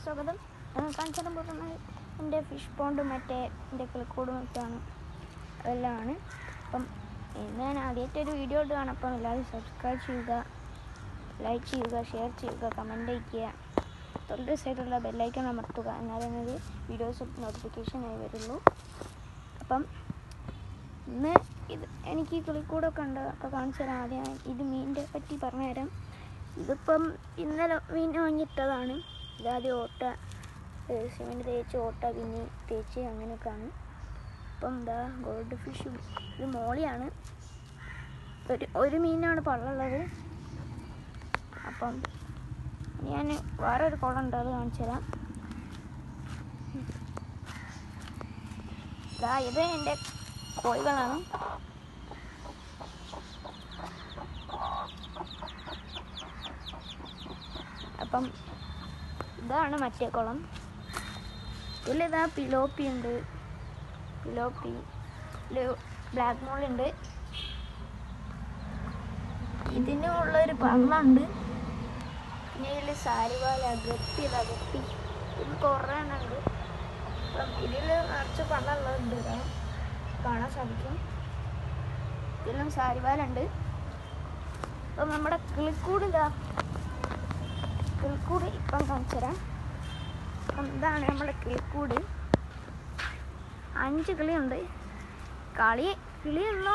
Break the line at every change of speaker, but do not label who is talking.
സ്വാഗതം. കാണിച്ചാൽ പോകുന്നത് എൻ്റെ ഫിഷ് പോണ്ടും മറ്റേ എൻ്റെ കിളിക്കൂടും ഒക്കെയാണ് എല്ലാമാണ്. അപ്പം ഞാൻ ആദ്യമായിട്ടൊരു വീഡിയോ ഇടുകയാണ്. അപ്പം എല്ലാവരും സബ്സ്ക്രൈബ് ചെയ്യുക, ലൈക്ക് ചെയ്യുക, ഷെയർ ചെയ്യുക, കമൻറ്റ് അയയ്ക്കുക, തൊട്ട് സൈഡുള്ള ബെല്ലൈക്കൺ അമർത്തുക. എന്നാലേ ഒരു വീഡിയോസ് നോട്ടിഫിക്കേഷനായി വരുള്ളൂ. അപ്പം ഇന്ന് എനിക്ക് കിളിക്കൂടൊക്കെ ഉണ്ട് ഒക്കെ കാണിച്ചു തരാം. ആദ്യം ഇത് മീനിൻ്റെ പറ്റി പറഞ്ഞുതരാം. ഇതിപ്പം ഇന്നലെ മീൻ വാങ്ങിയിട്ടതാണ്. ഇതാദ്യം ഓട്ട സിമെൻറ്റ് തേച്ച് ഓട്ട പിന്നെ തേച്ച് അങ്ങനെയൊക്കെയാണ്. അപ്പം എന്താ ഗോൾഡ് ഫിഷ്, ഇത് മോളിയാണ്. ഒരു മീനാണ് പള്ളുള്ളത്. അപ്പം ഞാൻ വേറൊരു കുളം ഉണ്ട്, അത് കാണിച്ചു തരാം. ഇത് എൻ്റെ കോഴികളാണ്. അപ്പം ഇതാണ് മറ്റേ കുളം. ഇതിലിതാ പിലോപ്പി ഉണ്ട്, പിലോപ്പി, ബ്ലാക്ക് മോളുണ്ട്. ഇതിനുള്ളൊരു പള്ളുണ്ട്. പിന്നെ ഇതിൽ സാരിവാല, ഗപ്പി, ഗപ്പി ഇത് കുറേ എണ്ണം ഉണ്ട്. അപ്പം ഇതിൽ നിറച്ച് പള്ളുള്ളതുണ്ട്, കാണാൻ സാധിക്കും. ഇതിലും സാരിവാലുണ്ട്. അപ്പം നമ്മുടെ കിളിക്കൂട് ഇപ്പം കാണിച്ചു തരാം. അപ്പം ഇതാണ് നമ്മുടെ കിളിക്കൂട്. 5 കിളിയുണ്ട്. കിളിയുള്ള